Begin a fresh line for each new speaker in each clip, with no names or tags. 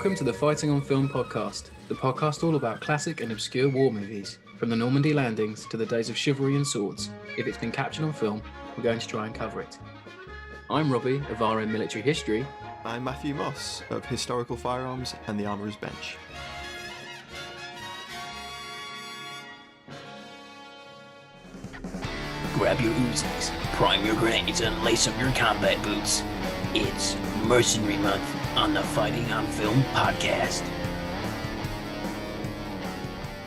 Welcome to the Fighting on Film podcast, the podcast all about classic and obscure war movies, from the Normandy landings to the days of chivalry and swords. If it's been captured on film, we're going to try and cover it. I'm Robbie of RM Military History.
I'm Matthew Moss of Historical Firearms and the Armourer's Bench.
Grab your Uzis, prime your grenades, and lace up your combat boots. It's Mercenary Month on the Fighting on Film podcast.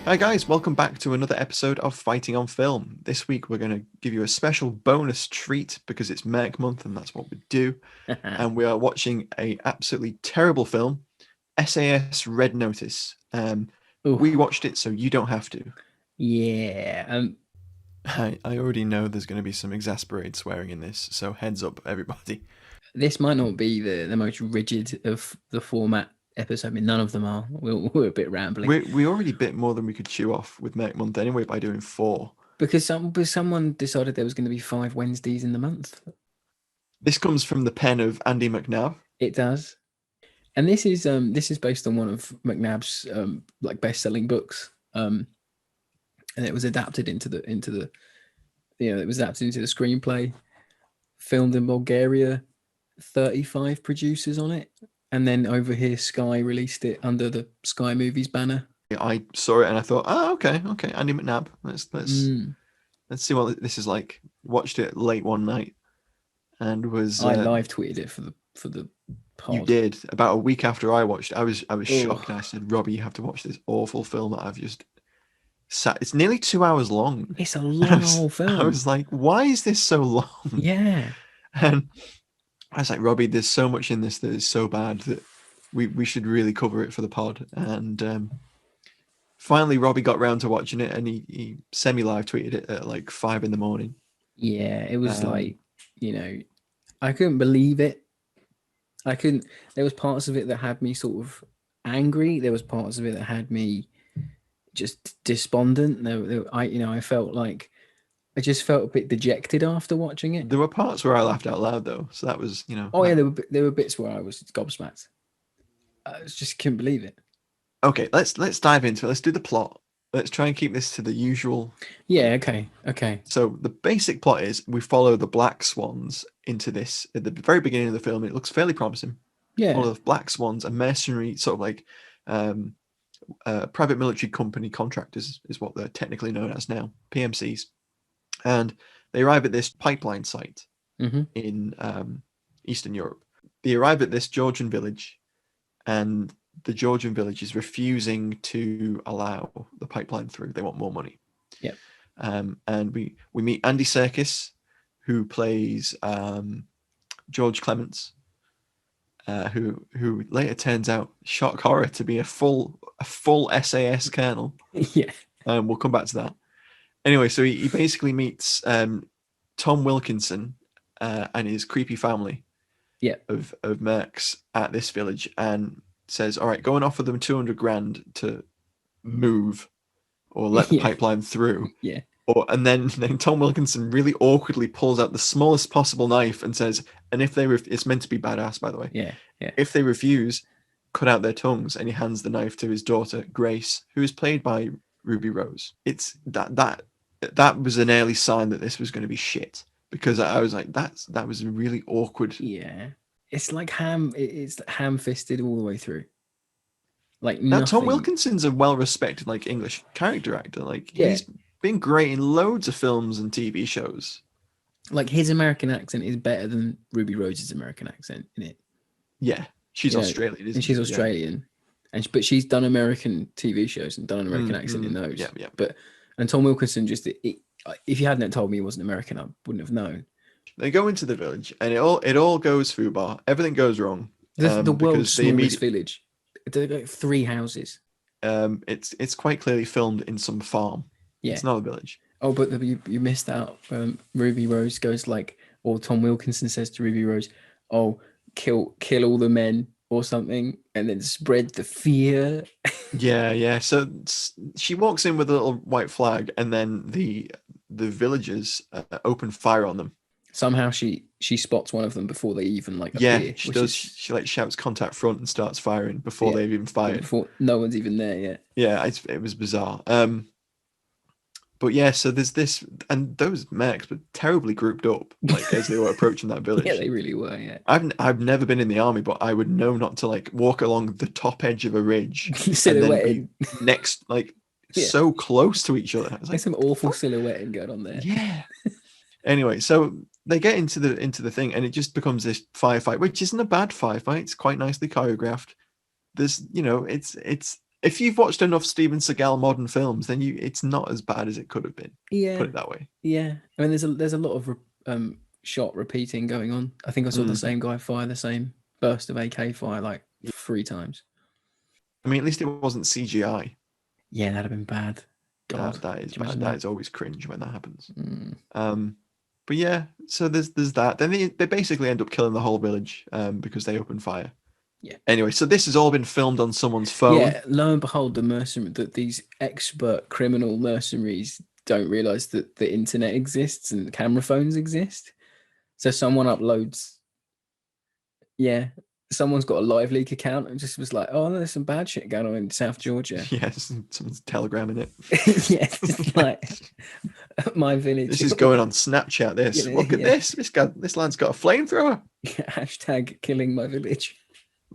Hi guys, welcome back to another episode of Fighting on Film. This week we're going to give you a special bonus treat because it's Merc Month and that's what we do. And we are watching a absolutely terrible film, SAS Red Notice. We watched it so you don't have to.
Yeah.
I already know there's going to be some exasperated swearing in this, so heads up everybody.
This might not be the most rigid of the format episode. I mean, none of them are. We're a bit rambling.
We already bit more than we could chew off with Merc Month anyway by doing 4.
Because someone decided there was going to be 5 Wednesdays in the month.
This comes from the pen of Andy McNab.
It does. And this is based on one of McNab's best-selling books. And it was adapted into the screenplay, filmed in Bulgaria, 35 producers on it, and then over here Sky released it under the Sky Movies banner.
I saw it and I thought, okay, Andy McNab. Let's see what this is like. Watched it late one night and was
I live tweeted it for the pod.
You did about a week after I watched it. I was shocked. And I said, Robbie, you have to watch this awful film that I've just sat. It's nearly 2 hours long.
It's a long old film.
I was like, why is this so long?
Yeah.
And I was like, Robbie, there's so much in this that is so bad that we should really cover it for the pod. And finally, Robbie got round to watching it, and he semi-live tweeted it at like 5 a.m.
Yeah, it was I couldn't believe it. There was parts of it that had me sort of angry. There was parts of it that had me just despondent. I felt like I just felt a bit dejected after watching it.
There were parts where I laughed out loud though, so that was
Oh yeah, there were bits where I was gobsmacked. I just couldn't believe it.
Okay, let's dive into it. Let's do the plot. Let's try and keep this to the usual.
Yeah. Okay.
So the basic plot is we follow the Black Swans into this at the very beginning of the film. It looks fairly promising.
Yeah.
All of the Black Swans, a mercenary sort of like private military company contractors is what they're technically known as now, PMCs. And they arrive at this pipeline site in Eastern Europe. They arrive at this Georgian village, and the Georgian village is refusing to allow the pipeline through. They want more money.
Yep.
And we meet Andy Serkis, who plays George Clements, who later turns out, shock horror, to be a full SAS colonel.
Yeah.
We'll come back to that. Anyway, so he basically meets Tom Wilkinson and his creepy family of mercs at this village and says, all right, go and offer them 200 grand to move or let the pipeline through.
Yeah.
And then Tom Wilkinson really awkwardly pulls out the smallest possible knife and says, and if they it's meant to be badass, by the way.
Yeah.
If they refuse, cut out their tongues. And he hands the knife to his daughter, Grace, who is played by Ruby Rose. It's that was an early sign that this was going to be shit, because I was like, that was really awkward.
Yeah. It's like it's ham-fisted all the way through. Like
now,
nothing.
Tom Wilkinson's a well-respected English character actor. He's been great in loads of films and TV shows. Like
his American accent is better than Ruby Rose's American accent in it.
Yeah, she's Australian, isn't she?
And she's Australian, but she's done American TV shows and done an American accent in those.
Yeah.
And Tom Wilkinson if you hadn't told me he wasn't American, I wouldn't have known.
They go into the village and it all goes foobar. Everything goes wrong.
The world's smallest village. There are 3 houses.
It's quite clearly filmed in some farm.
Yeah.
It's not a village.
Oh, but you missed out. Ruby Rose goes or Tom Wilkinson says to Ruby Rose, "Oh, kill all the men or something, and then spread the fear."
Yeah. So she walks in with a little white flag, and then the villagers open fire on them.
somehow she spots one of them before they even like
Yeah,
appear.
she does. She like shouts contact front and starts firing before they've even fired.
Before no one's even there yet.
Yeah, it was bizarre. But yeah, so there's this, and those mercs were terribly grouped up, like as they were approaching that village.
Yeah, they really were. Yeah,
I've never been in the army, but I would know not to like walk along the top edge of a ridge and then
silhouetting
be next, like
Yeah.
so close to each other. I was like,
There's some awful silhouetting going on there.
yeah. Anyway, so they get into the thing, and it just becomes this firefight, which isn't a bad firefight. It's quite nicely choreographed. There's, it's if you've watched enough Steven Seagal modern films, then it's not as bad as it could have been.
Yeah,
put it that way.
Yeah, I mean, there's a lot of shot repeating going on. I think I saw the same guy fire the same burst of AK fire like 3 times.
I mean, at least it wasn't CGI.
Yeah, that'd have been bad. God,
that is bad. That is always cringe when that happens.
Mm.
But yeah, so there's that. Then they basically end up killing the whole village because they open fire.
Yeah.
Anyway, so this has all been filmed on someone's phone.
Yeah, lo and behold, these expert criminal mercenaries don't realize that the internet exists and camera phones exist. So someone uploads. Yeah, someone's got a live leak account and just was like, "Oh, there's some bad shit going on in South Georgia."
Yes, someone's telegramming it.
Yeah, just like my village.
This is going on Snapchat. Look at this. This lad's got a flamethrower.
Hashtag killing my village.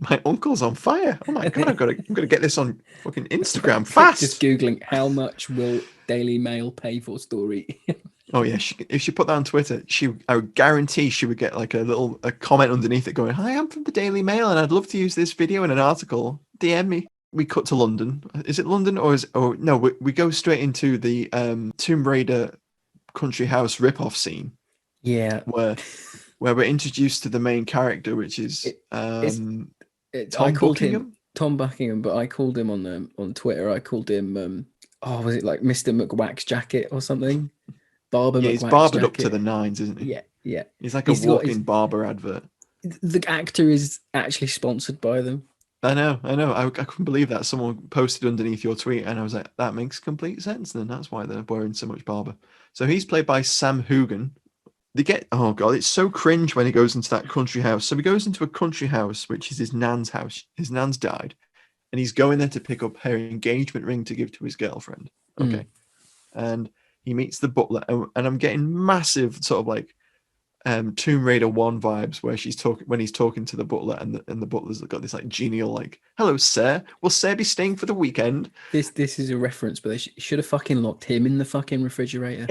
My uncle's on fire. Oh my god! I'm gonna get this on fucking Instagram fast.
Just googling how much will Daily Mail pay for story.
Oh yeah, if she put that on Twitter, I would guarantee she would get like a comment underneath it going, "Hi, I'm from the Daily Mail and I'd love to use this video in an article. DM me." We cut to London. Is it London or no? We go straight into the Tomb Raider country house ripoff scene.
Yeah,
where we're introduced to the main character, which is Tom Buckingham.
Tom Buckingham, but I called him on Twitter. I called him was it like Mr. McWack's jacket or something? Barber.
Yeah,
McWack's
he's barbered
jacket.
up to the nines, isn't he?
Yeah.
He's like a walking barber advert.
The actor is actually sponsored by them.
I know. I couldn't believe that. Someone posted underneath your tweet, and I was like, that makes complete sense. Then that's why they're wearing so much barber. So he's played by Sam Heughan. Oh god, it's so cringe when he goes into that country house. So he goes into a country house, which is his nan's house. His nan's died, and he's going there to pick up her engagement ring to give to his girlfriend. Okay, and he meets the butler, and I'm getting massive sort of like Tomb Raider 1 vibes where he's talking to the butler, and the butler's got this like genial like, "Hello, sir. Will sir be staying for the weekend?"
This is a reference, but they should have fucking locked him in the fucking refrigerator.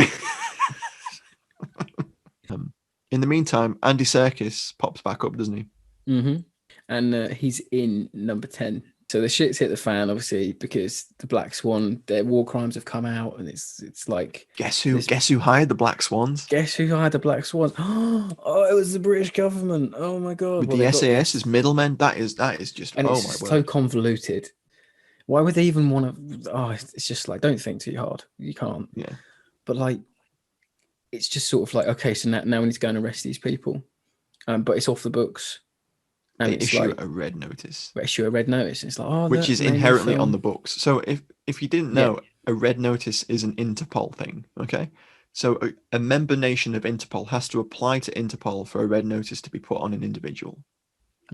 In the meantime, Andy Serkis pops back up, doesn't he?
Mm-hmm. And he's in number 10. So the shit's hit the fan, obviously, because the Black Swan, their war crimes have come out, and it's like,
guess who hired the Black Swans?
Guess who hired the Black Swans? Oh, it was the British government. Oh my god!
With the SAS as middlemen, that is just.
And
it's
my word, so convoluted. Why would they even want to? Oh, it's just like, don't think too hard. You can't.
Yeah.
But like, it's just sort of like, okay, so now we need to go and arrest these people, but it's off the books. And
they
it's
issue
like,
a red notice.
Issue a red notice. It's like,
which is inherently on the books. So if you didn't know, a red notice is an Interpol thing. Okay, so a member nation of Interpol has to apply to Interpol for a red notice to be put on an individual,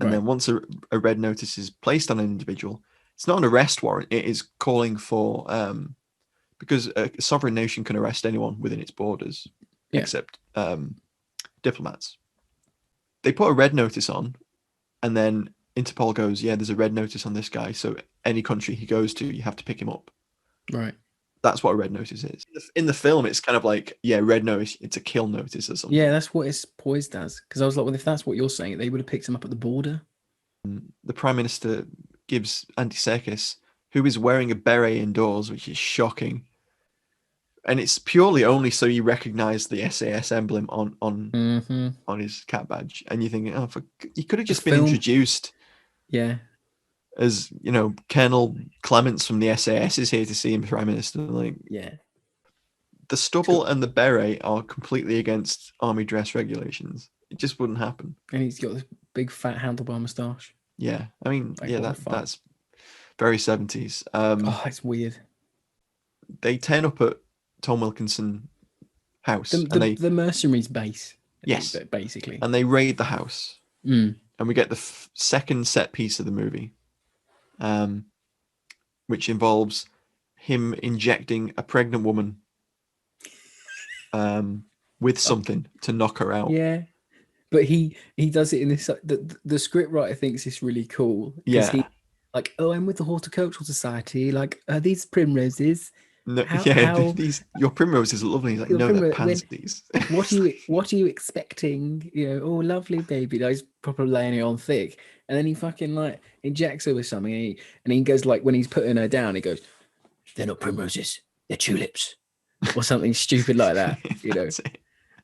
and then once a red notice is placed on an individual, it's not an arrest warrant. It is calling for because a sovereign nation can arrest anyone within its borders, except diplomats. They put a red notice on. And then Interpol goes, yeah, there's a red notice on this guy. So any country he goes to, you have to pick him up.
Right.
That's what a red notice is. In the film, it's kind of like, red notice, it's a kill notice or something.
Yeah, that's what it's poised as. Because I was like, well, if that's what you're saying, they would have picked him up at the border.
The Prime Minister gives Andy Serkis, who is wearing a beret indoors, which is shocking. And it's purely only so you recognize the SAS emblem on his cat badge, and you're thinking, you could have just been introduced, as Colonel Clements from the SAS is here to see him, Prime Minister. Like, the stubble and the beret are completely against army dress regulations. It just wouldn't happen.
And he's got this big fat handlebar moustache.
Yeah, I mean, that's very 70s.
It's weird.
They turn up at Tom Wilkinson house,
the mercenaries base
Yes.
Basically.
And they raid the house.
Mm.
And we get the second set piece of the movie, which involves him injecting a pregnant woman with something to knock her out.
Yeah. But he does it in this. The script writer thinks it's really cool.
Yeah.
He, like, oh, I'm with the Horticultural Society. Like, are these primroses?
No, these your primroses are lovely. He's like, no, they're pansies.
What are you expecting? You know, oh, lovely baby. Like, he's proper laying it on thick, and then he fucking like injects her with something, and he goes like, when he's putting her down, he goes, "They're not primroses, they're tulips," or something stupid like that. You know,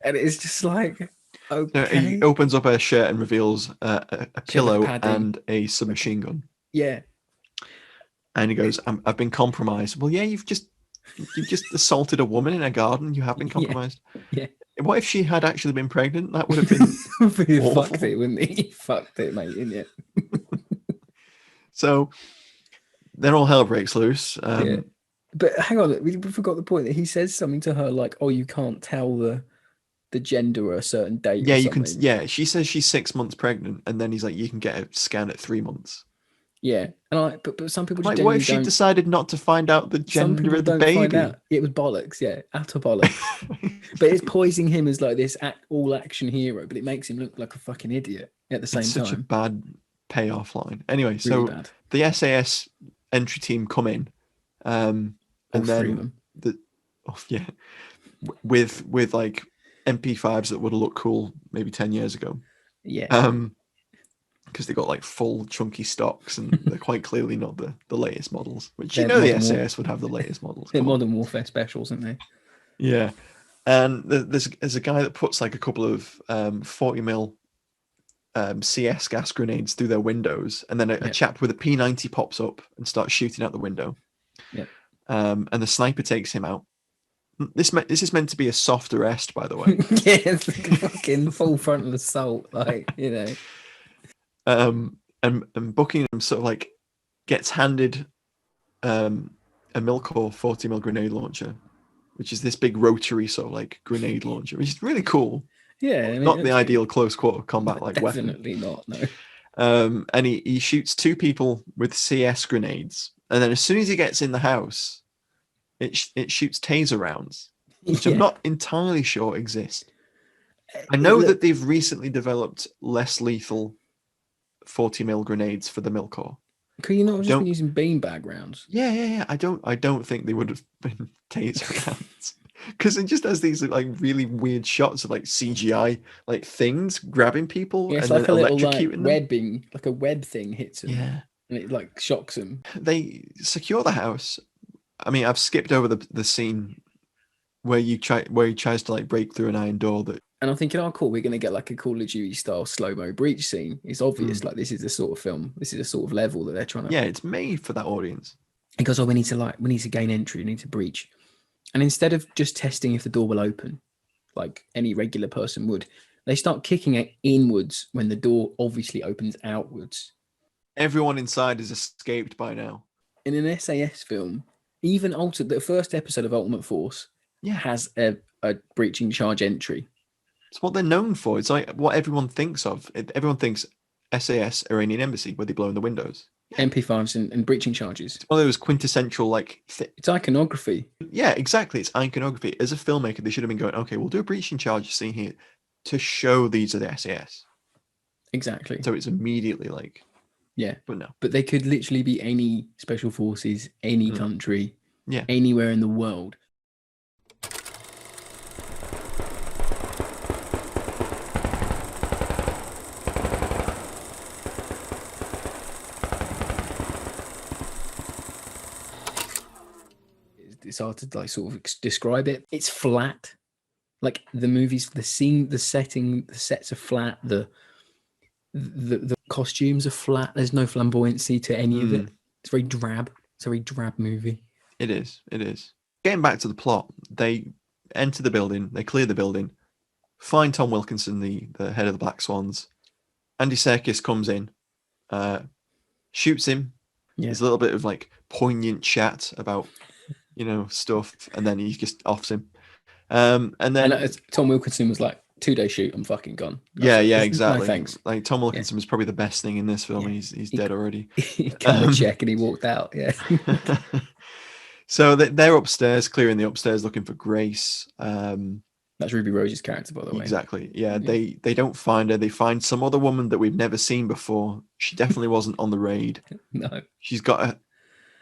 and it's just like, okay.
No, he opens up her shirt and reveals a pillow and a submachine gun.
Yeah.
And he goes, I've been compromised. Well, yeah, you've just assaulted a woman in a garden. You have been compromised.
Yeah.
What if she had actually been pregnant? That would have been
fucked it, wouldn't he? Fucked it, mate, didn't you?
So then all hell breaks loose.
Yeah. But hang on, we forgot the point that he says something to her like, "Oh, you can't tell the gender or a certain date."
Yeah, you can. Yeah, she says she's 6 months pregnant, and then he's like, "You can get a scan at 3 months."
Yeah, and but some people just
like, what if she decided not to find out the gender of the baby?
It was bollocks, yeah, utter bollocks. But it's poising him as like this all action hero, but it makes him look like a fucking idiot at the same time.
Such a bad payoff line. Anyway, so
bad.
The SAS entry team come in, and then with like MP5s that would have looked cool maybe 10 years ago.
Yeah.
Because they got like full chunky stocks and they're quite clearly not the ladest models, which the SAS would have the latest models.
They're Modern Warfare specials, aren't they?
Yeah. And there's a guy that puts like a couple of 40mm CS gas grenades through their windows, and then a chap with a P90 pops up and starts shooting out the window.
Yeah.
And the sniper takes him out. This is meant to be a soft arrest, by the way.
Yeah, it's like a fucking full frontal assault, like, you know.
And Buckingham sort of like gets handed a Milcor 40mm grenade launcher, which is this big rotary sort of like grenade launcher, which is really cool.
Yeah, I mean,
not the ideal close quarter combat like weapon.
Definitely not. No.
And he shoots 2 people with CS grenades, and then as soon as he gets in the house, it shoots taser rounds, which I'm not entirely sure exist. I know that they've recently developed less lethal 40mm grenades for the Milcor.
Could you not have just been using beanbag rounds?
Yeah. I don't think they would have been taser rounds, because it just has these like really weird shots of like CGI like things grabbing people
and
like
then
a
little
electrocuting
webbing, like a web thing hits them.
Yeah,
and it like shocks them.
They secure the house. I mean, I've skipped over the scene where he tries to like break through an iron door that.
And I'm thinking, oh, cool, we're going to get like a Call of Duty style slow-mo breach scene. It's obvious, like this is the sort of film, this is the sort of level that they're trying to.
Yeah, it's made for that audience.
He goes, oh, we need to gain entry, we need to breach. And instead of just testing if the door will open, like any regular person would, they start kicking it inwards when the door obviously opens outwards.
Everyone inside has escaped by now.
In an SAS film, even the first episode of Ultimate Force has a breaching charge entry.
It's what they're known for. It's like what everyone thinks of. Everyone thinks SAS, Iranian embassy, where they blow in the windows.
MP5s and breaching charges.
It's one of those quintessential, like...
It's iconography.
Yeah, exactly. It's iconography. As a filmmaker, they should have been going, okay, we'll do a breaching charge scene here to show these are the SAS.
Exactly.
So it's immediately like...
Yeah.
But no.
But they could literally be any special forces, any country, anywhere in the world. It's hard to like sort of describe it. It's flat. Like the movies, the scene, the setting, the sets are flat. The costumes are flat. There's no flamboyancy to any of it. It's very drab. It's a very drab movie.
It is. Getting back to the plot, they enter the building, they clear the building, find Tom Wilkinson, the head of the Black Swans. Andy Serkis comes in, shoots him. Yeah. There's a little bit of like poignant chat about, stuff, and then he just offs him. And then
Tom Wilkinson was like, 2-day shoot, I'm fucking gone.
Yeah, exactly.
No thanks.
Like Tom Wilkinson was probably the best thing in this film, and he's dead already.
He cut a check and he walked out. Yeah.
So they're upstairs, clearing the upstairs, looking for Grace.
That's Ruby Rose's character, by the way.
Exactly. Yeah, they don't find her. They find some other woman that we've never seen before. She definitely wasn't on the raid.
No.
She's got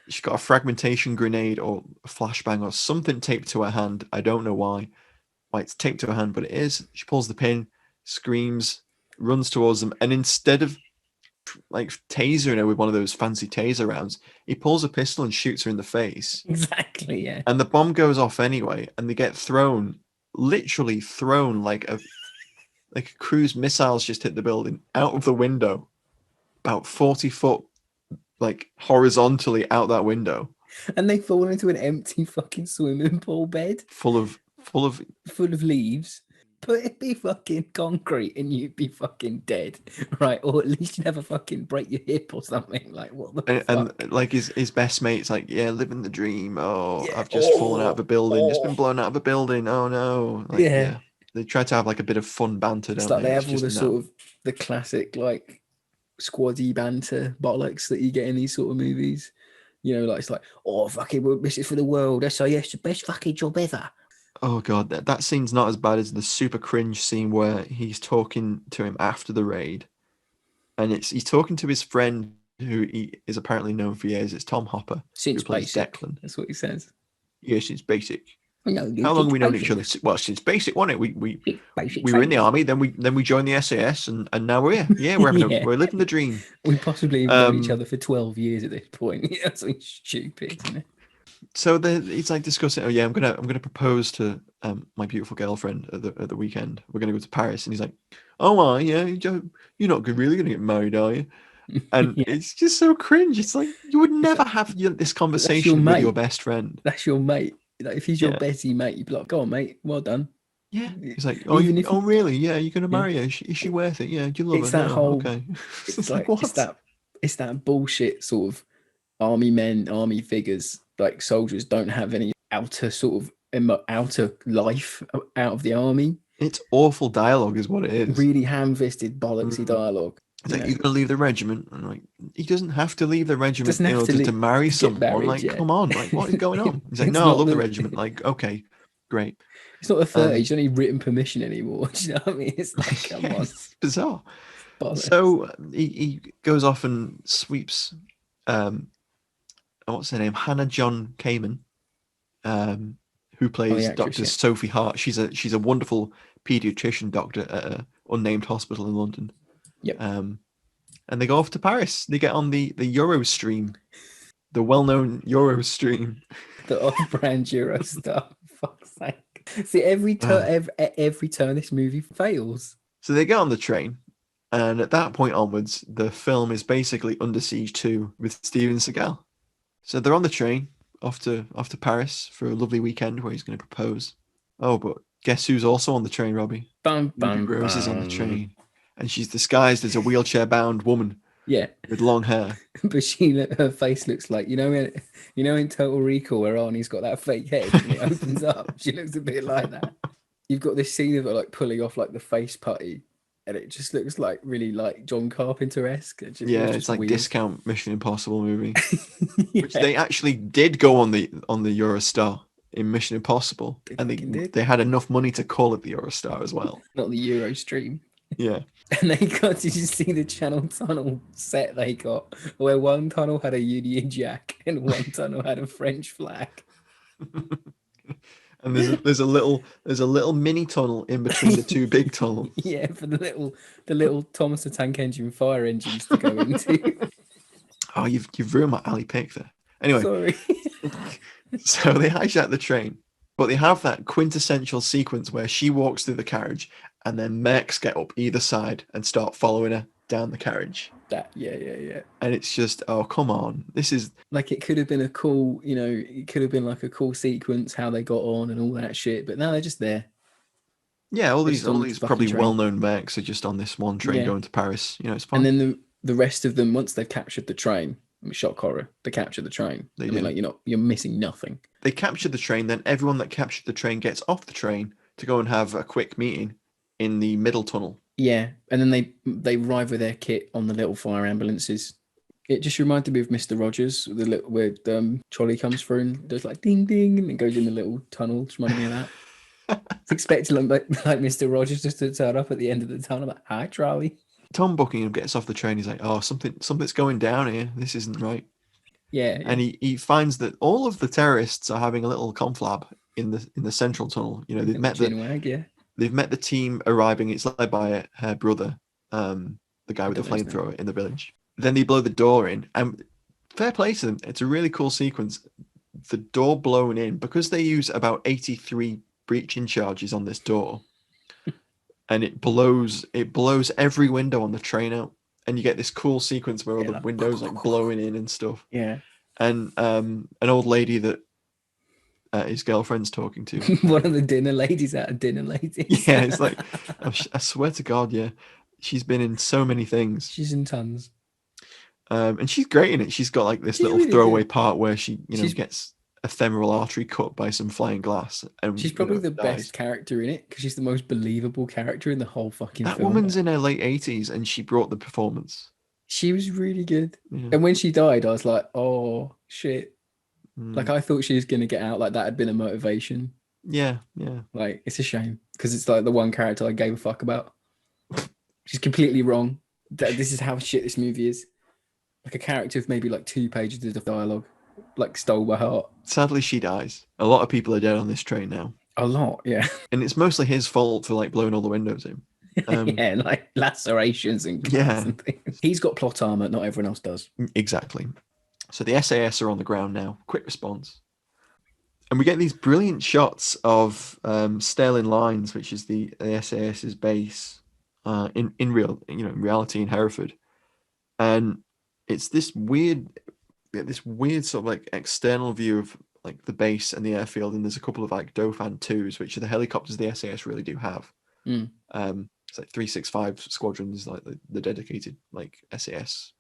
a fragmentation grenade or a flashbang or something taped to her hand. I don't know why it's taped to her hand, but it is. She pulls the pin, screams, runs towards them, and instead of like tasering her with one of those fancy taser rounds, he pulls a pistol and shoots her in the face.
Exactly, yeah.
And the bomb goes off anyway, and they get literally thrown like a cruise missiles just hit the building out of the window, about 40 foot, like horizontally out that window.
And they fall into an empty fucking swimming pool bed
full of
leaves. But it'd be fucking concrete and you'd be fucking dead, right? Or at least you'd have a fucking break your hip or something. Like, what the fuck?
And like his best mate's like, yeah, living the dream. Oh, yeah. I've just fallen out of a building. Just been blown out of a building. Oh no. Like, yeah. They try to have like a bit of fun banter, don't
like
they?
They have all the sort of the classic like squaddy banter bollocks that you get in these sort of movies. You know, like it's like, oh fucking, this is for the world. SAS, the best fucking job ever.
Oh god, that scene's not as bad as the super cringe scene where he's talking to him after the raid, and he's talking to his friend who he is apparently known for years. It's Tom Hopper.
Since
who plays
basic,
Declan.
That's what he says.
Yeah, since basic.
No,
how long have we known each other? Well, since basic, wasn't it? We were in the army, then we joined the SAS, and now we're here. Yeah, we're having we're living the dream.
We possibly have known each other for 12 years at this point. Yeah, something stupid, isn't it?
So he's like discussing. Oh yeah, I'm gonna propose to my beautiful girlfriend at the weekend. We're gonna go to Paris, and he's like, "Oh, yeah, you're not really gonna get married, are you?" And it's just so cringe. It's like you would never have this conversation with your best friend.
That's your mate. Like if he's your bestie mate, you'd be like, "Go on, mate, well done."
Yeah, he's like, "Oh, really? Yeah, you're gonna marry her? Is she worth it? Yeah, do you love her?"
It's that whole.
Okay.
It's like what? It's that bullshit sort of army figures. Like soldiers don't have any outer sort of outer life out of the army.
It's awful dialogue, is what it is.
Really ham-fisted bollocksy dialogue.
It's like, you're going to leave the regiment, and like he doesn't have to leave the regiment in order to marry someone. Married, like, come on, like what is going on? He's like, no, I love the regiment. Like, okay, great.
It's not the 30s. You don't need written permission anymore. Do you know what I mean? It's like, come on,
it's bizarre. Bollocks. So he goes off and sweeps. What's her name? Hannah John Kamen, who plays Dr. Sophie Hart. She's a wonderful pediatrician doctor at an unnamed hospital in London.
Yep.
And they go off to Paris. They get on the Eurostream, the well-known Eurostream,
the off-brand Eurostar. Fuck's sake! See, every turn this movie fails.
So they get on the train, and at that point onwards, the film is basically Under Siege 2 with Steven Seagal. So they're on the train off to Paris for a lovely weekend where he's going to propose. Oh, but guess who's also on the train, Robbie? Rose is on the train, and she's disguised as a wheelchair-bound woman.
Yeah,
with long hair.
But her face looks like in Total Recall where Arnie's got that fake head and it opens up. She looks a bit like that. You've got this scene of her like pulling off like the face putty. And it just looks like really like John Carpenter-esque.
It's like weird. Discount Mission Impossible movie, which they actually did go on the Eurostar in Mission Impossible, and they had enough money to call it the Eurostar as well,
not the Eurostream.
Yeah,
and they got. Did you see the Channel Tunnel set they got, where one tunnel had a Union Jack and one tunnel had a French flag?
And there's a little mini tunnel in between the two big tunnels.
Yeah, for the little Thomas the Tank Engine fire engines to go into.
Oh, you've ruined my alley pick there. Anyway,
sorry.
So they hijack the train, but they have that quintessential sequence where she walks through the carriage, and then Mercs get up either side and start following her down the carriage.
Yeah.
And it's just, oh, come on. This is
like, it could have been a cool, it could have been like a cool sequence, how they got on and all that shit. But now they're just there.
Yeah, all these probably well-known Mercs are just on this one train going to Paris. It's fun.
And then the rest of them, once they've captured the train, shock horror, they capture the train. You're missing nothing.
They capture the train, then everyone that captured the train gets off the train to go and have a quick meeting in the middle tunnel.
Yeah, and then they arrive with their kit on the little fire ambulances. It just reminded me of Mr. Rogers, the little where Charlie comes through and does like ding ding and it goes in the little tunnel. Just reminded me of that. It's expecting like Mr. Rogers just to turn up at the end of the tunnel. Like, hi, Charlie.
Tom Buckingham gets off the train. He's like, "Oh, something's going down here. This isn't right."
Yeah.
And he finds that all of the terrorists are having a little conflab in the central tunnel. You know, they've met the team arriving. It's led by her brother, the guy with the flamethrower in the village. Then they blow the door in, and fair play to them. It's a really cool sequence. The door blown in because they use about 83 breaching charges on this door, and it blows every window on the train out, and you get this cool sequence where all the windows like blowing in and stuff.
Yeah.
And an old lady that his girlfriend's talking to.
One of the dinner ladies out of Dinner Ladies.
Yeah, it's like, I swear to God, yeah. She's been in so many things.
She's in tons.
And she's great in it. She's got like this little really throwaway part where she gets a femoral artery cut by some flying glass. And
she's probably the best character in it because she's the most believable character in the whole fucking film.
That woman's in her late 80s and she brought the performance.
She was really good. Yeah. And when she died, I was like, oh, shit. Like, I thought she was going to get out. Like, that had been a motivation.
Yeah.
Like, it's a shame. Because it's like the one character I gave a fuck about. She's completely wrong. This is how shit this movie is. Like, a character of maybe like 2 pages of dialogue. Like, stole my heart.
Sadly, she dies. A lot of people are dead on this train now.
A lot, yeah.
And it's mostly his fault for, like, blowing all the windows in.
Yeah, like lacerations and and things. He's got plot armor, not everyone else does.
Exactly. So the SAS are on the ground now. Quick response. And we get these brilliant shots of Sterling Lines, which is the SAS's base in reality in Hereford. And it's this weird sort of like external view of like the base and the airfield. And there's a couple of like Dauphin 2s, which are the helicopters the SAS really do have. It's like 365 squadrons, like the dedicated like SAS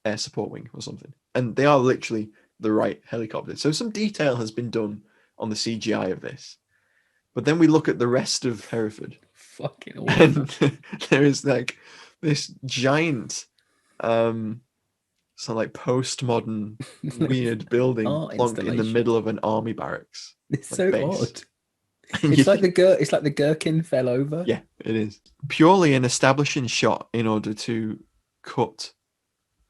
air support wing or something. And they are literally the right helicopters. So some detail has been done on the CGI of this. But then we look at the rest of Hereford.
Fucking awesome.
And there is like this giant sort of like postmodern weird building plonked in the middle of an army barracks.
It's like so odd. It's like the gherkin fell over.
Yeah, it is. Purely an establishing shot in order to cut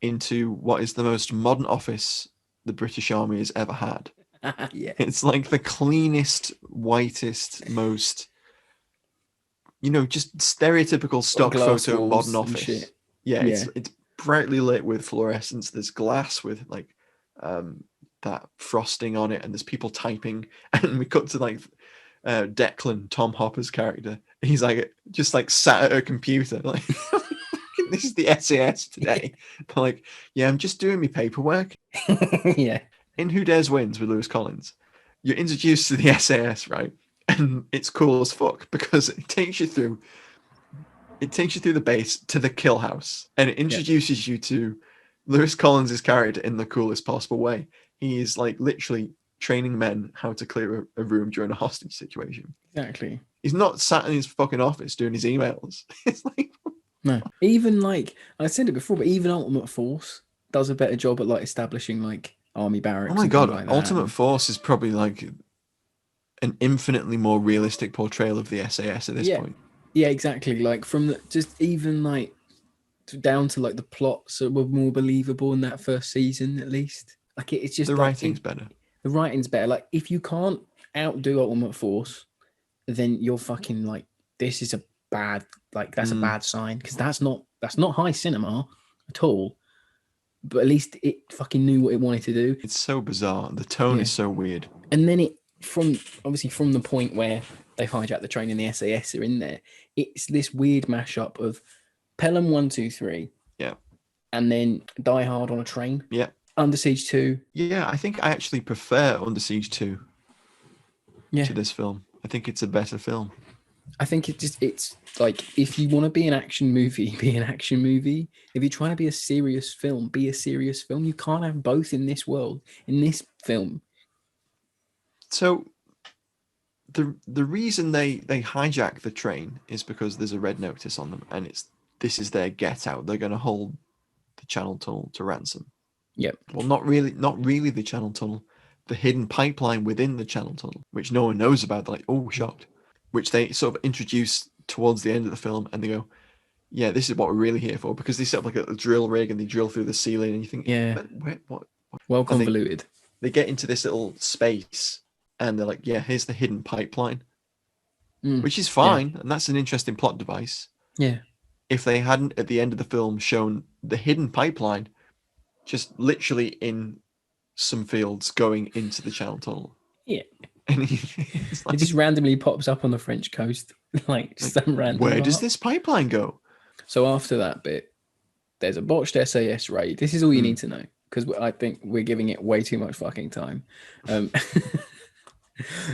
into what is the most modern office the British Army has ever had.
Yeah.
It's like the cleanest, whitest, most, just stereotypical stock photo modern office. Yeah, it's brightly lit with fluorescence. There's glass with like that frosting on it, and there's people typing. And we cut to like Declan, Tom Hopper's character. He's like just like sat at a computer, like this is the SAS today. But like, yeah, I'm just doing my paperwork.
Yeah.
In Who Dares Wins with Lewis Collins, you're introduced to the SAS, right? And it's cool as fuck because it takes you through the base to the kill house, and it introduces you to Lewis Collins' character in the coolest possible way. He is like literally training men how to clear a room during a hostage situation.
Exactly.
He's not sat in his fucking office doing his emails. It's like
no. Even like I said it before, but even Ultimate Force does a better job at like establishing like army barracks.
Oh my god, like Ultimate Force is probably like an infinitely more realistic portrayal of the SAS at this point.
Yeah, exactly. Like from the, just even like down to like the plots that were more believable in that first season, at least. Like it's just
the writing's better.
The writing's better. Like if you can't outdo Ultimate Force, then you're fucking like this is a bad that's a bad sign because that's not high cinema at all. But at least it fucking knew what it wanted to do.
It's so bizarre. The tone is so weird.
And then from the point where they've hijacked the train and the SAS are in there, it's this weird mashup of Pelham 1, 2, 3.
Yeah.
And then Die Hard on a train.
Yeah.
Under Siege 2.
Yeah, I think I actually prefer Under Siege 2 to this film. I think it's a better film.
I think it's like if you want to be an action movie, be an action movie. If you're trying to be a serious film, be a serious film. You can't have both in this world, in this film.
So the reason they hijack the train is because there's a red notice on them, and this is their get out. They're going to hold the Channel Tunnel to ransom.
Yep.
Well, not really the Channel Tunnel, the hidden pipeline within the Channel Tunnel, which no one knows about. They're like, oh, shocked. Which they sort of introduce towards the end of the film, and they go, yeah, this is what we're really here for, because they set up like a drill rig and they drill through the ceiling, and you think,
yeah,
what?
Well convoluted.
They get into this little space, and they're like, yeah, here's the hidden pipeline, which is fine, and that's an interesting plot device.
Yeah.
If they hadn't, at the end of the film, shown the hidden pipeline just literally in some fields going into the Channel Tunnel.
Yeah.
And
it just randomly pops up on the French coast. like some random
where
part.
does this pipeline go?
So after that bit, there's a botched SAS raid. This is all you need to know, because I think we're giving it way too much fucking time.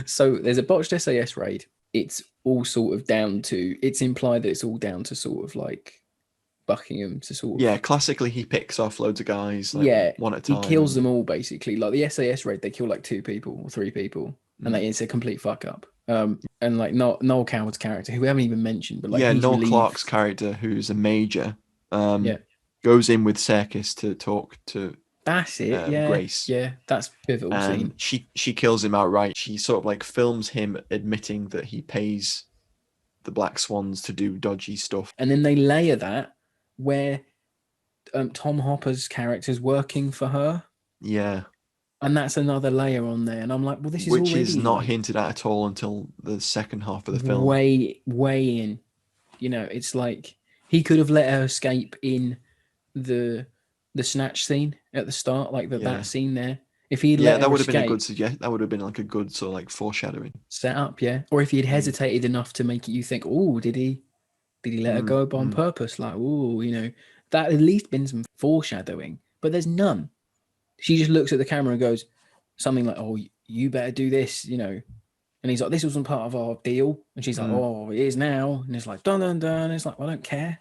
So there's a botched SAS raid. It's all sort of down to, it's implied that it's all down to sort of like Buckingham to sort of...
Yeah, classically he picks off loads of guys, like, one at a time.
He kills them all basically. Like the SAS raid, they kill like 2 people or 3 people, and it's a complete fuck up. And like Noel Coward's character, who we haven't even mentioned, but like
Noel Clarke's character, who's a major, goes in with Serkis to talk to
that's it,
Grace.
Yeah, that's pivotal
and
scene.
She kills him outright. She sort of like films him admitting that he pays the Black Swans to do dodgy stuff.
And then they layer that where Tom Hopper's character's working for her.
Yeah.
And that's another layer on there. And I'm like, well, this is
which
already,
is not hinted at all until the second half of the film.
Way in. You know, it's like he could have let her escape in the snatch scene at the start, like that scene there. If he'd let
that
her
would have been a
escape,
good suggestion. That would have been like a good sort of like foreshadowing
set up, or if he had hesitated enough to make you think, oh, did he let her go up on purpose? Like, oh, you know, that at least been some foreshadowing, but there's none. She just looks at the camera and goes something like, oh, you better do this, you know. And he's like, this wasn't part of our deal. And she's like, oh, it is now. And it's like, dun, dun, dun. And it's like, well, I don't care.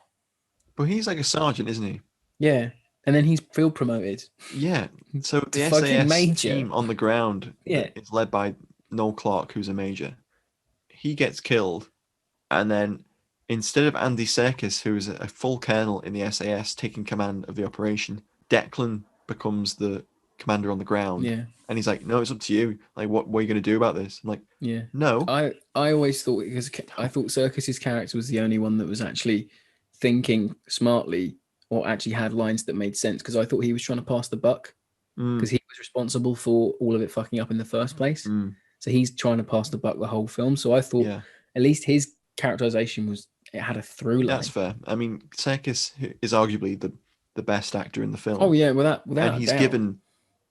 But he's like a sergeant, isn't he?
Yeah. And then he's field promoted.
Yeah. So the SAS team on the ground is led by Noel Clarke, who's a major. He gets killed. And then instead of Andy Serkis, who is a full colonel in the SAS taking command of the operation, Declan becomes the commander on the ground.
Yeah.
And he's like, no, it's up to you. Like, what are you going to do about this? I'm like, no.
I always thought, because I thought Serkis's character was the only one that was actually thinking smartly or actually had lines that made sense, because I thought he was trying to pass the buck, because he was responsible for all of it fucking up in the first place. So he's trying to pass the buck the whole film. So I thought at least his characterization it had a through line.
That's fair. I mean, Serkis is arguably the best actor in the film.
Oh yeah, without
and he's given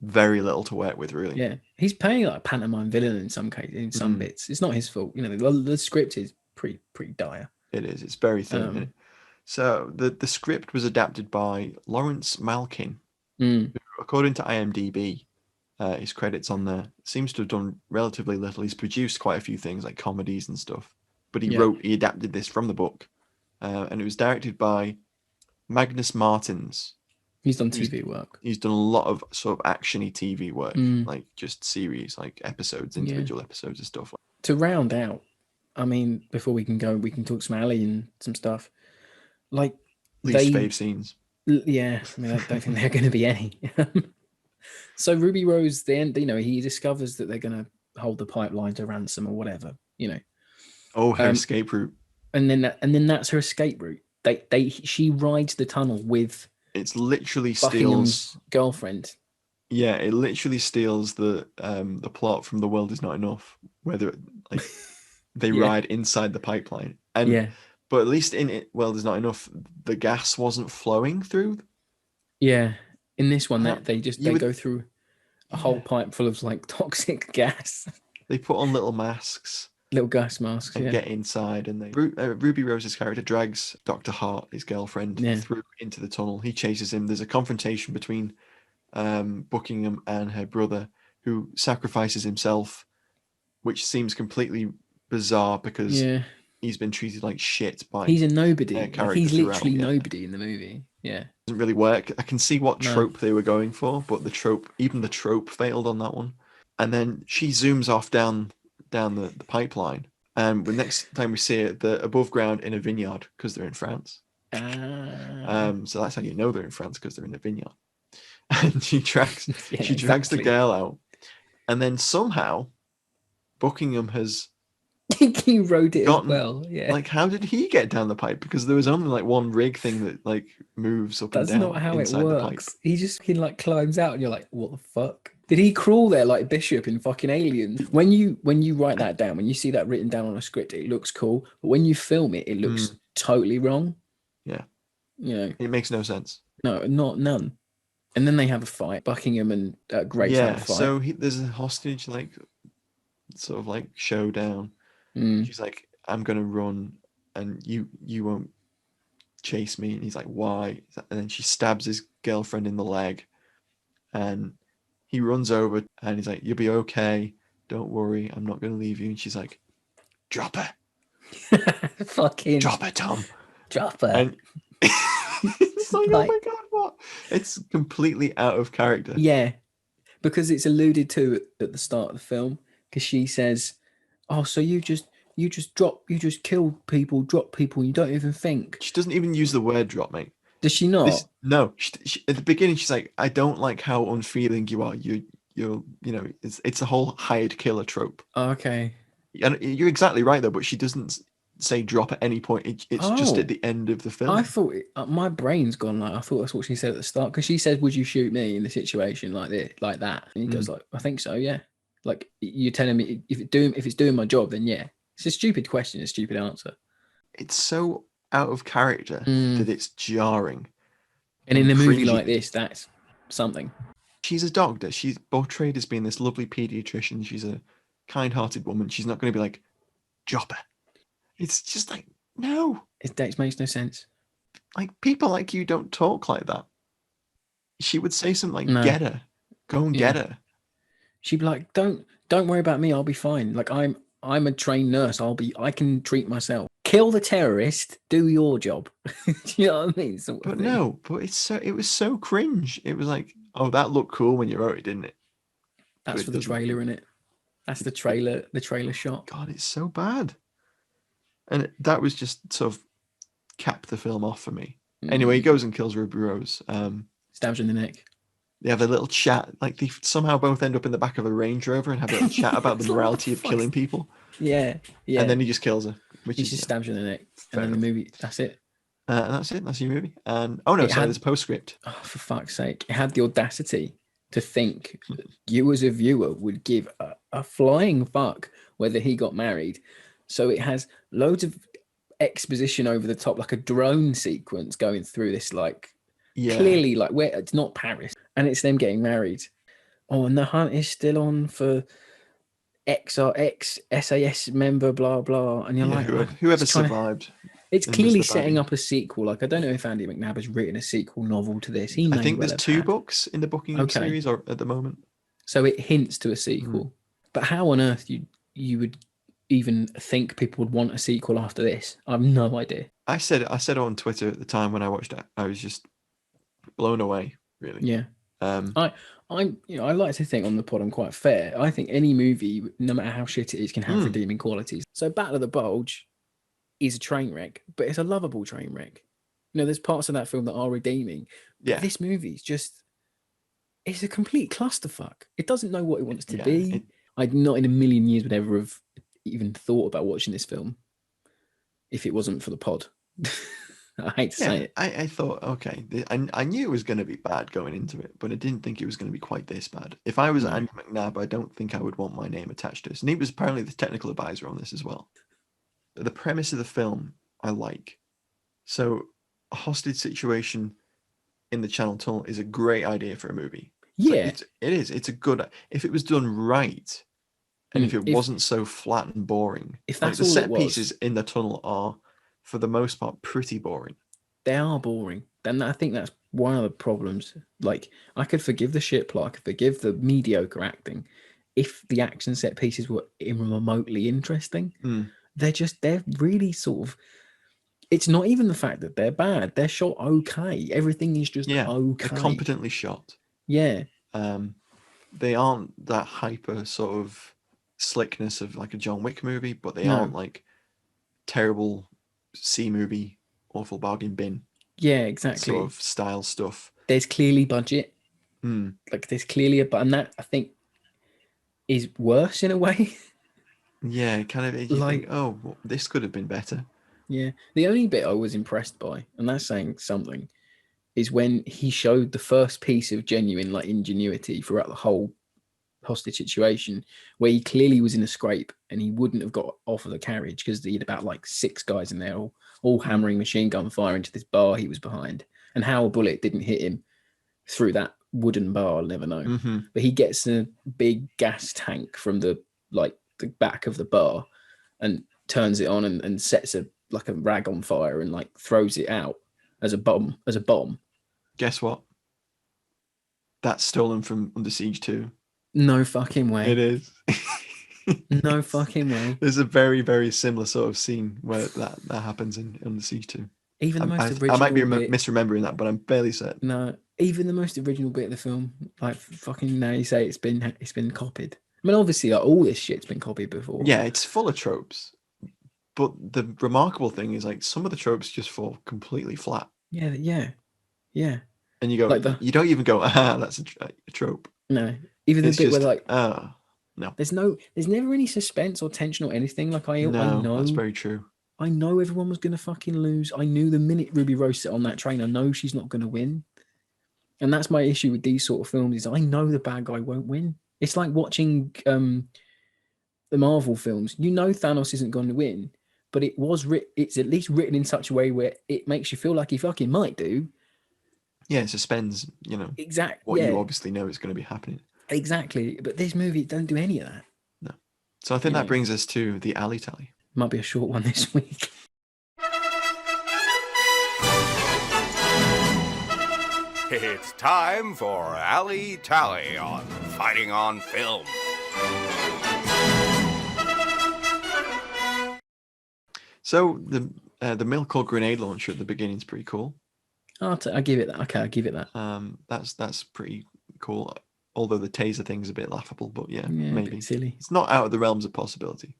very little to work with, really.
Yeah, he's playing like a pantomime villain in some cases, in some bits. It's not his fault. You know, the script is pretty dire.
It is. It's very thin. So the script was adapted by Lawrence Malkin, who, according to IMDb, his credits on there, seems to have done relatively little. He's produced quite a few things like comedies and stuff, but he adapted this from the book, and it was directed by Magnus Martins.
He's done TV work.
He's done a lot of sort of actiony TV work, like just series, like episodes, individual episodes and stuff.
To round out, I mean, before we can talk some Ali and some stuff. Like
least fave scenes.
Yeah, I mean, I don't think there are going to be any. So Ruby Rose, then, you know, he discovers that they're going to hold the pipeline to ransom or whatever, you know.
Oh, her escape route.
And then that's her escape route. She rides the tunnel with.
It's literally
Buckingham's girlfriend.
Yeah, it literally steals the plot from The World Is Not Enough, where they ride inside the pipeline. And but at least in it, World Is Not Enough, the gas wasn't flowing through.
Yeah, in this one, they go through a whole pipe full of like toxic gas.
They put on little masks.
Little gas masks,
and get inside, and Ruby Rose's character drags Dr. Hart, his girlfriend, through into the tunnel. He chases him. There's a confrontation between Buckingham and her brother, who sacrifices himself, which seems completely bizarre because he's been treated like shit by.
He's a nobody. He's literally nobody in the movie. Yeah,
doesn't really work. I can see what trope they were going for, but even the trope failed on that one. And then she zooms off down down the pipeline. And the next time we see it, they're above ground in a vineyard because they're in France. So that's how you know they're in France, because they're in a vineyard. And she drags the girl out, and then somehow Buckingham has
he wrote it as well. Yeah.
Like, how did he get down the pipe? Because there was only like one rig thing that like moves up and down.
That's not how it
inside the pipe.
works. He just fucking like climbs out, and you're like, what the fuck? Did he crawl there like Bishop in fucking Aliens? When you write that down, when you see that written down on a script, it looks cool. But when you film it, it looks totally wrong.
Yeah.
You know,
it makes no sense.
No, none. And then they have a fight. Buckingham and Grace have a fight.
So there's a hostage, like, sort of like showdown. She's like, I'm gonna run, and you won't chase me. And he's like, why? And then she stabs his girlfriend in the leg, and he runs over, and he's like, you'll be okay. Don't worry, I'm not gonna leave you. And she's like, drop her.
Fucking
drop her, Tom.
Drop her.
And it's like, oh my god, what? It's completely out of character.
Yeah, because it's alluded to at the start of the film, because she says, oh, so you just kill people, drop people, you don't even think.
She doesn't even use the word drop, mate.
Does she not?
No. She, at the beginning, she's like, I don't like how unfeeling you are. You're it's a whole hired killer trope.
Okay.
And you're exactly right, though, but she doesn't say drop at any point. It's just at the end of the film.
I thought my brain's gone. Like, I thought that's what she said at the start, because she said, would you shoot me in a situation like this, like that? And he goes like, I think so, yeah. Like, you're telling me if it's doing my job, then yeah. It's a stupid question, a stupid answer.
It's so out of character that it's jarring.
And in a movie like this, that's something.
She's a doctor. She's portrayed as being this lovely pediatrician. She's a kind-hearted woman. She's not going to be like, drop her. It's just like, no.
It makes no sense.
Like, people like you don't talk like that. She would say something like, get her. Go and get her. She'd
be like, don't worry about me. I'll be fine. Like, I'm a trained nurse. I can treat myself. Kill the terrorist. Do your job. Do you know what I mean?
It was so cringe. It was like, oh, that looked cool when you wrote it, didn't it?
That's for the trailer, innit? That's the trailer shot.
God, it's so bad. And that was just sort of capped the film off for me. Anyway, he goes and kills Ruby Rose.
Stabs her in the neck.
They have a little chat. Like, they somehow both end up in the back of a Range Rover and have a little chat about the morality of killing people.
Yeah.
And then he just kills her.
He just stabs her in the neck. And then the movie, that's it.
And that's it. That's your movie. And there's a postscript.
Oh, for fuck's sake. It had the audacity to think you as a viewer would give a flying fuck whether he got married. So it has loads of exposition over the top, like a drone sequence going through this, like, clearly, like, where it's not Paris, and it's them getting married. Oh, and the hunt is still on for XRX SAS member, blah blah. And you're like,
whoever survived.
It's clearly setting up a sequel. Like, I don't know if Andy McNab has written a sequel novel to this.
I think there's 2 books in the Buckingham series, or at the moment. So it
hints to a sequel. But how on earth you would even think people would want a sequel after this? I have no idea.
I said on Twitter at the time when I watched it, I was just blown away, really.
Yeah. I like to think on the pod I'm quite fair. I think any movie, no matter how shit it is, can have redeeming qualities. So Battle of the Bulge is a train wreck, but it's a lovable train wreck. You know, there's parts of that film that are redeeming. Yeah. This movie is just, it's a complete clusterfuck. It doesn't know what it wants to be. I'd not in a million years would ever have even thought about watching this film if it wasn't for the pod. I hate to say it.
I thought, okay, I knew it was going to be bad going into it, but I didn't think it was going to be quite this bad. If I was Andy McNab, I don't think I would want my name attached to this. And he was apparently the technical advisor on this as well. The premise of the film, I like. So, a hostage situation in the Channel Tunnel is a great idea for a movie.
Yeah.
It is. It's a good... If it was done right, and if it wasn't so flat and boring...
If that's
the
all
set pieces in the tunnel are, for the most part, pretty boring.
They are boring. Then I think that's one of the problems. Like, I could forgive the shit plot, I could forgive the mediocre acting if the action set pieces were even remotely interesting. They're really sort of... It's not even the fact that they're bad. They're shot okay. Everything is just okay.
They're competently shot.
Yeah.
They aren't that hyper sort of slickness of like a John Wick movie, but they
No.
aren't like terrible C movie, awful bargain bin
Yeah, exactly.
sort of style stuff.
There's clearly budget.
Mm.
Like there's clearly and that I think is worse in a way.
Yeah, kind of. You
Like-
think, oh, well, this could have been better.
Yeah. The only bit I was impressed by, and that's saying something, is when he showed the first piece of genuine like ingenuity throughout the whole hostage situation, where he clearly was in a scrape and he wouldn't have got off of the carriage because he had about like 6 guys in there all hammering machine gun fire into this bar he was behind, and how a bullet didn't hit him through that wooden bar, I'll never know.
Mm-hmm.
But he gets a big gas tank from the back of the bar and turns it on and sets a rag on fire and like throws it out as a bomb.
Guess what? That's stolen from Under Siege 2.
No fucking way.
It is.
No fucking way.
There's a very, very similar sort of scene where that happens in Under Siege 2.
Even the most original
I might be
bit,
misremembering that, but I'm fairly certain.
no, even the most original bit of the film, like fucking now you say it's been copied. I mean, obviously, like, all this shit's been copied before.
Yeah, it's full of tropes. But the remarkable thing is, like, some of the tropes just fall completely flat.
Yeah.
And you go,
Like
you don't even go, that's a trope.
No, even the
It's
bit
just,
where like,
no.
there's never any suspense or tension or anything. Like I
No,
know
that's very true.
I know everyone was gonna fucking lose. I knew the minute Ruby Rose sat on that train, I know she's not gonna win. And that's my issue with these sort of films is I know the bad guy won't win. It's like watching the Marvel films. You know Thanos isn't going to win, but it's at least written in such a way where it makes you feel like he fucking might do.
Yeah, it suspends,
Exactly.
what you obviously know is going to be happening.
Exactly. But this movie don't do any of that.
No. So I think that brings us to the alley tally.
Might be a short one this week.
It's time for Alley Tally on Fighting on Film.
So the milk or grenade launcher at the beginning is pretty cool.
I give it that. Okay, I give it that.
That's pretty cool. Although the taser thing's a bit laughable, but yeah,
A
maybe
bit silly.
it's not out of the realms of possibility.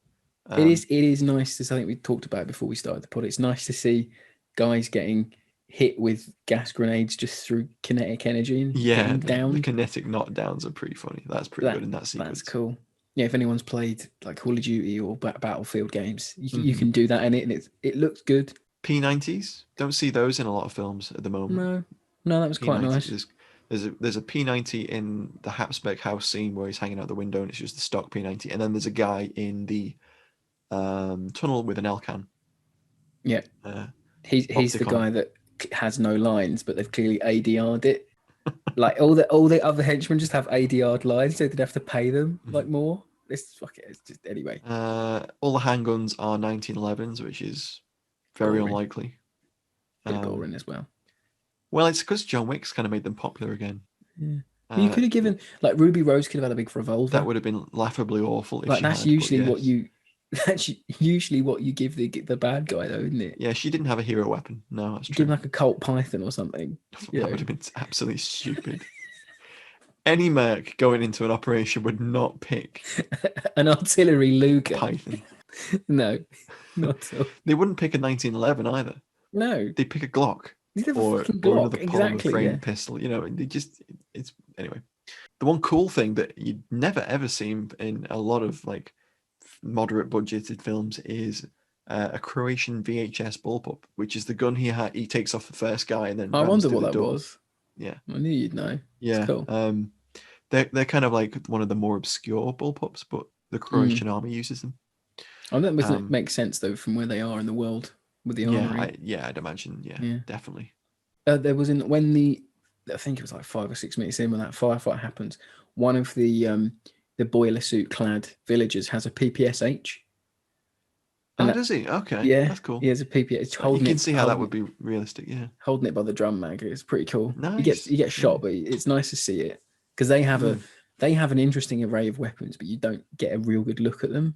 It is nice to. I think we talked about it before we started the pod. It's nice to see guys getting hit with gas grenades just through kinetic energy and getting down.
The kinetic knockdowns are pretty funny. That's pretty good in that sequence.
That's cool. Yeah, if anyone's played like Call of Duty or Battlefield games, you can do that in it, and it looks good.
P90s, don't see those in a lot of films at the moment.
No, that was quite nice.
There's a P90 in the Hapsbeck house scene where he's hanging out the window and it's just the stock P90, and then there's a guy in the tunnel with an Elcan.
Yeah, he's the guy that has no lines, but they've clearly ADR'd it. Like all the other henchmen just have ADR'd lines, so they'd have to pay them like more. It's just anyway.
All the handguns are 1911s, which is very unlikely.
Bit of Gorin as well.
Well, it's because John Wick's kind of made them popular again.
Yeah. You could have given like Ruby Rose could have had a big revolver.
That would have been laughably awful. If
like
she
that's
had,
usually
yes.
what you. That's usually what you give the bad guy, though, isn't it?
Yeah, she didn't have a hero weapon. No, that's true.
Give him like a Colt Python or something.
That would have been absolutely stupid. Any merc going into an operation would not pick
an artillery Luger.
Python.
No, not at all.
They wouldn't pick a 1911 either.
No,
They'd pick a Glock.
Or
another
exactly,
frame pistol. It's anyway. The one cool thing that you'd never ever seen in a lot of like moderate budgeted films is a Croatian VHS bullpup, which is the gun he takes off the first guy and then
I wonder what that was.
Yeah,
I knew you'd know.
Yeah,
it's cool.
They're kind of like one of the more obscure bullpups, but the Croatian army uses them.
Oh, that makes sense though from where they are in the world with the armory.
I'd imagine. Yeah. Definitely.
There was I think it was like 5 or 6 minutes in when that firefight happens. One of the boiler suit clad villagers has a PPSH.
Does he? Okay.
Yeah,
that's cool.
He has a PPSH.
You can see how that would be realistic. Yeah.
Holding it by the drum mag. It's pretty cool.
Nice.
You get shot, but it's nice to see it because they have an interesting array of weapons, but you don't get a real good look at them.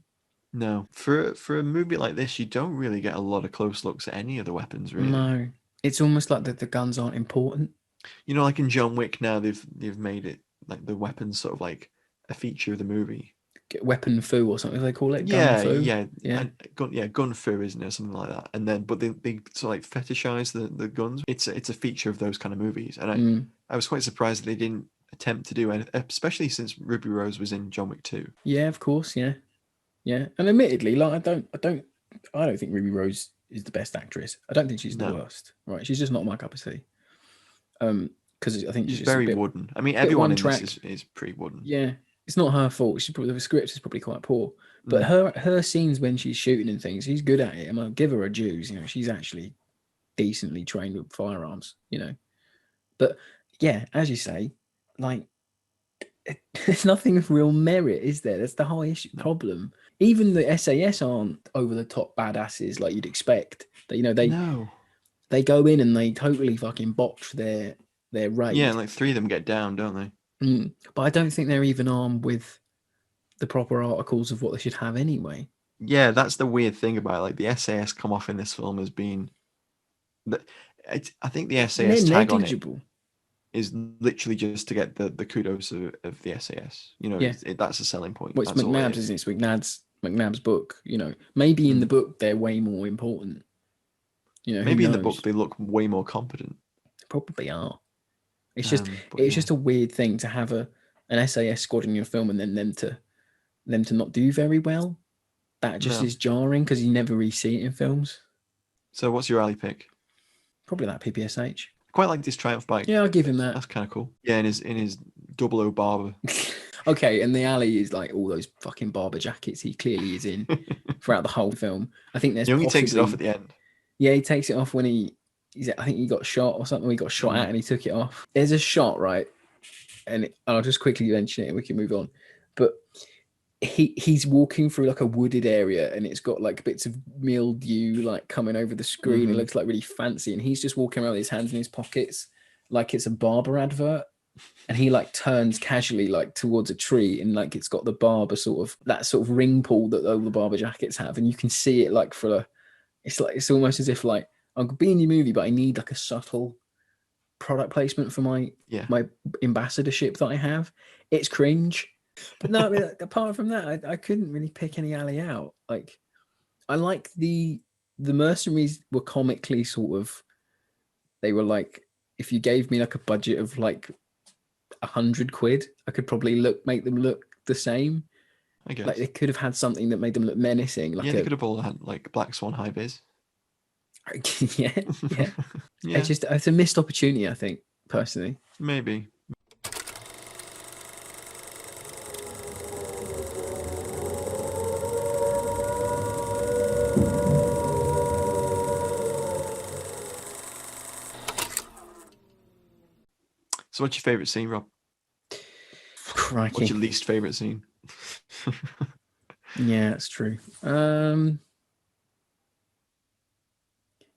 No, for a movie like this, you don't really get a lot of close looks at any of the weapons, really.
No, it's almost like the guns aren't important.
You know, like in John Wick now, they've made it like the weapons sort of like a feature of the movie.
weapon foo or something. They call it gun foo.
Gun foo, isn't it? Something like that. And then, but they sort of like fetishize the guns. It's a feature of those kind of movies, and I was quite surprised that they didn't attempt to do anything, especially since Ruby Rose was in John Wick 2.
Yeah, of course, yeah. And admittedly, like I don't think Ruby Rose is the best actress. I don't think she's the worst. Right, she's just not my cup of tea. Because I think
she's
she's
very
a bit,
wooden. I mean, everyone in this is pretty wooden.
Yeah, it's not her fault. The script is probably quite poor, but her scenes when she's shooting and things, she's good at it. I'm gonna give her her dues. You know, she's actually decently trained with firearms. You know, but yeah, as you say, like there's nothing of real merit, is there? That's the whole issue problem. Even the SAS aren't over the top badasses like you'd expect. That they go in and they totally fucking botch their raid.
Yeah, like 3 of them get down, don't they?
But I don't think they're even armed with the proper articles of what they should have anyway.
Yeah, that's the weird thing about it. Like the SAS come off in this film as being I think the SAS tag on it is literally just to get the kudos of the SAS. You know, that's a selling point.
Well, it's McNab's, isn't it? It's McNab's book. You know, maybe in the book they're way more important. You know,
maybe in the book they look way more competent.
They probably are. It's just just a weird thing to have an SAS squad in your film and then them to not do very well. That just is jarring because you never really see it in films.
So what's your alley pick?
Probably that PPSH.
Quite like this Triumph bike.
Yeah, I'll give him that.
That's kind of cool. Yeah, in his 00 Barber.
Okay, and the alley is like all those fucking Barber jackets he clearly is in throughout the whole film. I think there's
he only takes it off at the end.
Yeah, he takes it off when I think he got shot or something. He got shot at and he took it off. There's a shot, right? And I'll just quickly mention it and we can move on. But he's walking through like a wooded area and it's got like bits of mildew like coming over the screen. It looks like really fancy. And he's just walking around with his hands in his pockets like it's a barber advert. And he like turns casually like towards a tree and like it's got the barber that sort of ring pull that all the barber jackets have. And you can see it like it's almost as if like, I could be in your movie, but I need like a subtle product placement for my ambassadorship that I have. It's cringe. But no, I mean, apart from that, I couldn't really pick any alley out. Like, I like the mercenaries were comically they were like, if you gave me like a budget of like £100, I could probably make them look the same.
I guess.
Like they could have had something that made them look menacing. Like
they could have all had like Black Swan high vis.
yeah. It's a missed opportunity, I think, personally.
Maybe. So what's your favourite scene, Rob?
Crikey.
What's your least favourite scene?
Yeah, that's true.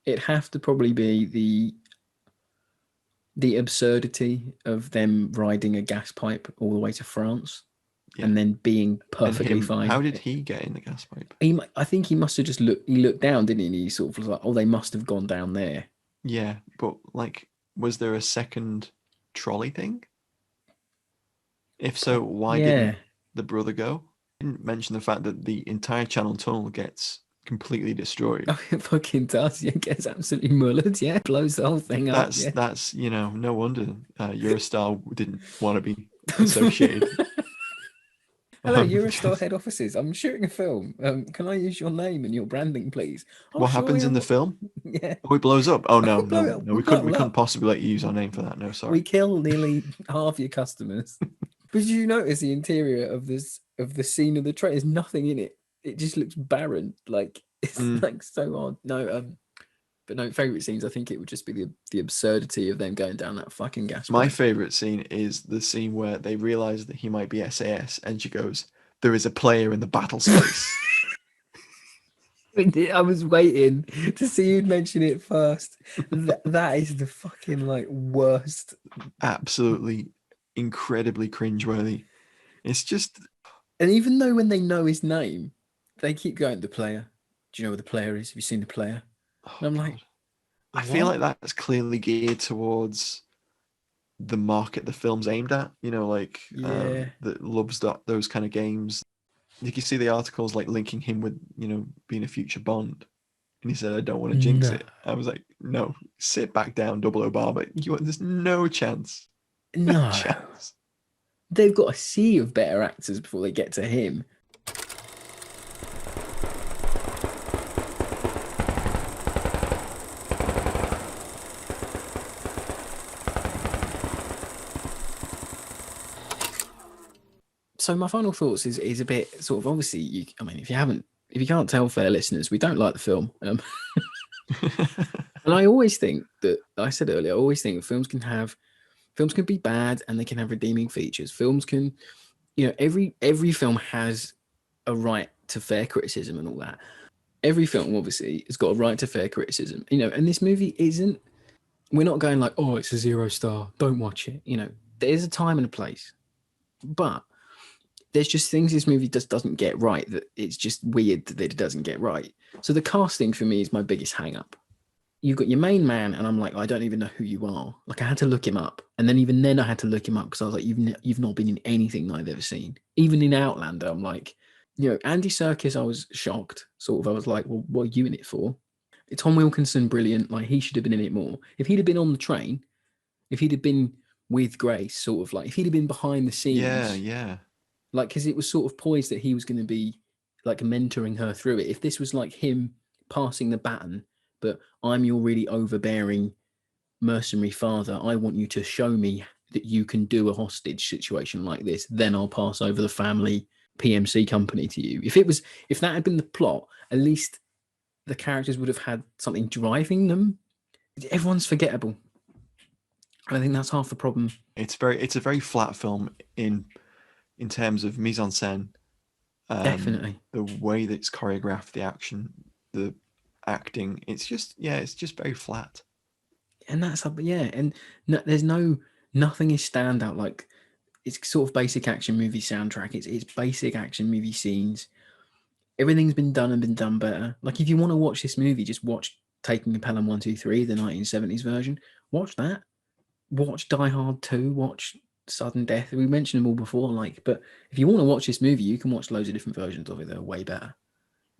It'd have to probably be the absurdity of them riding a gas pipe all the way to France and then being perfectly fine.
How did he get in the gas pipe?
I think he must have just looked down, didn't he? And he sort of was like, oh, they must have gone down there.
Yeah, but like, was there a second trolley thing? If so, why didn't the brother go? Didn't mention the fact that the entire Channel Tunnel gets completely destroyed.
Oh, it fucking does. Yeah, it gets absolutely mullered. Yeah, blows the whole thing up.
That's no wonder Eurostar didn't want to be associated.
Hello, Eurostar head offices. I'm shooting a film. Can I use your name and your branding, please?
What happens in the film?
Yeah.
Oh, it blows up. Oh no, we couldn't possibly let you use our name for that. No, sorry.
We kill nearly half your customers. But did you notice the interior of the scene of the train? There's nothing in it. It just looks barren. Like it's like so odd. No, but no, favorite scenes. I think it would just be the absurdity of them going down that fucking gas pipe.
My favorite scene is the scene where they realize that he might be SAS, and she goes, "There is a player in the battle space."
I was waiting to see you'd mention it first. That is the fucking like worst.
Absolutely, incredibly cringeworthy. It's just,
and even though when they know his name, they keep going, the player. Do you know who the player is? Have you seen the player? And I'm like,
I feel like that's clearly geared towards the market the film's aimed at. You know, like that loves those kind of games. Did you see the articles like linking him with, being a future Bond? And he said, I don't want to jinx it. I was like, no, sit back down, Double Obama. There's no chance.
No.
Chance.
They've got a sea of better actors before they get to him. So my final thoughts is a bit sort of, obviously, if you can't tell, fair listeners, we don't like the film. And I always think that, I said earlier, I always think films can be bad and they can have redeeming features. Films can, every film has a right to fair criticism and all that. Every film, obviously, has got a right to fair criticism, and this movie isn't, we're not going like, oh, it's a 0 star, don't watch it. There's a time and a place. But there's just things this movie just doesn't get right, that it's just weird that it doesn't get right. So the casting for me is my biggest hang up. You've got your main man, and I'm like, I don't even know who you are. Like, I had to look him up, and then even then I had to look him up because I was like, you've not been in anything I've ever seen. Even in Outlander, I'm like, Andy Serkis, I was shocked. Sort of, I was like, well, what are you in it for? Tom Wilkinson, brilliant. Like, he should have been in it more. If he'd have been on the train, if he'd have been with Grace, sort of like, if he'd have been behind the scenes,
yeah.
Like, because it was sort of poised that he was going to be like mentoring her through it. If this was like him passing the baton, but I'm your really overbearing mercenary father, I want you to show me that you can do a hostage situation like this, then I'll pass over the family PMC company to you. If that had been the plot, at least the characters would have had something driving them. Everyone's forgettable. I think that's half the problem.
It's a very flat film in terms of mise en scène.
Definitely.
The way that it's choreographed, the action, the acting, it's just very flat.
And that's and there's nothing is standout. Like, it's sort of basic action movie soundtrack. It's basic action movie scenes. Everything's been done better. Like, if you want to watch this movie, just watch Taking a Pelham 123, the 1970s version. Watch that. Watch Die Hard 2. Watch Sudden Death. We mentioned them all before. But if you want to watch this movie, you can watch loads of different versions of it that are way better.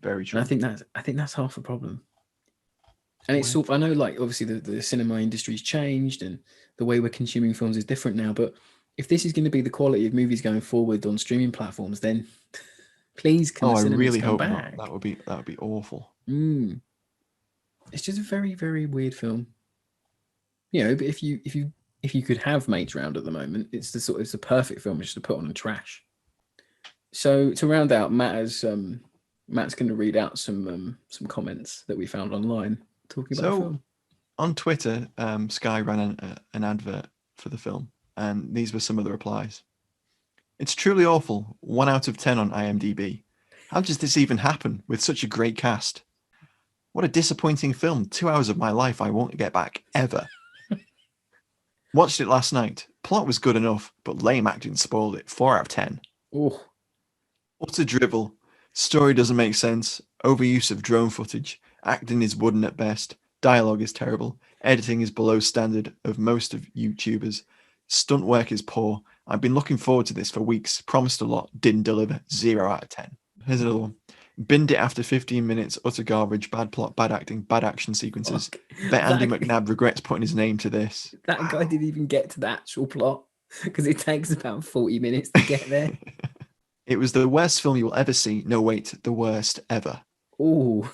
Very true.
And I think that's half the problem. And it's sort of, I know, like, obviously the cinema industry's changed and the way we're consuming films is different now. But if this is going to be the quality of movies going forward on streaming platforms, then please can the cinemas
I really
come
hope
back?
not. That would be awful.
It's just a very, very weird film. But if you could have mates round at the moment, it's a perfect film just to put on and trash. So to round out, Matt's going to read out some comments that we found online talking about the film.
On Twitter, Sky ran an advert for the film, and these were some of the replies. It's truly awful. 1 out of 10 on IMDb. How does this even happen with such a great cast? What a disappointing film. 2 hours of my life I won't get back ever. Watched it last night. Plot was good enough, but lame acting spoiled it. 4 out of 10.
Oh.
Utter drivel. Story doesn't make sense. Overuse of drone footage. Acting is wooden at best. Dialogue is terrible. Editing is below standard of most of YouTubers. Stunt work is poor. I've been looking forward to this for weeks. Promised a lot. Didn't deliver. 0 out of 10. Here's another one. Binned it after 15 minutes. Utter garbage. Bad plot. Bad acting. Bad action sequences. Bet Andy McNab regrets putting his name to this.
That guy didn't even get to the actual plot because it takes about 40 minutes to get there.
It was the worst film you will ever see. No, wait. The worst ever.
Oh.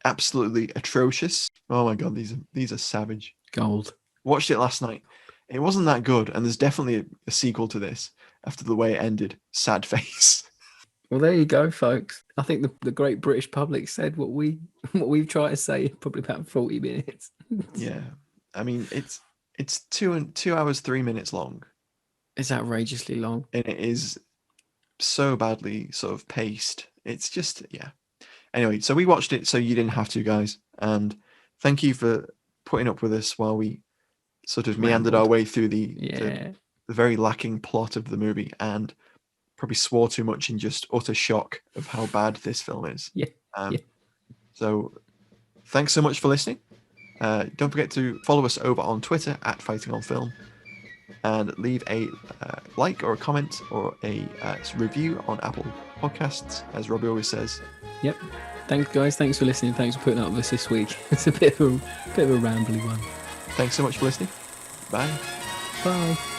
Absolutely atrocious. Oh my God. These are savage.
Gold.
Watched it last night. It wasn't that good. And there's definitely a sequel to this after the way it ended. Sad face.
Well, there you go, folks. I think the great British public said what we've tried to say in probably about 40 minutes.
Yeah. I mean, it's 2 hours, 3 minutes long.
It's outrageously long.
And it is so badly sort of paced. It's just, yeah. Anyway, so we watched it so you didn't have to, guys. And thank you for putting up with us while we sort of meandered our way through the very lacking plot of the movie and probably swore too much in just utter shock of how bad this film is. So thanks so much for listening. Don't forget to follow us over on Twitter @FightingOnFilm. and leave a like or a comment or a review on Apple Podcasts, as Robbie always says.
Yep. Thanks, guys. Thanks for listening. Thanks for putting up with us this week. It's a bit of a rambly one.
Thanks so much for listening. Bye.
Bye.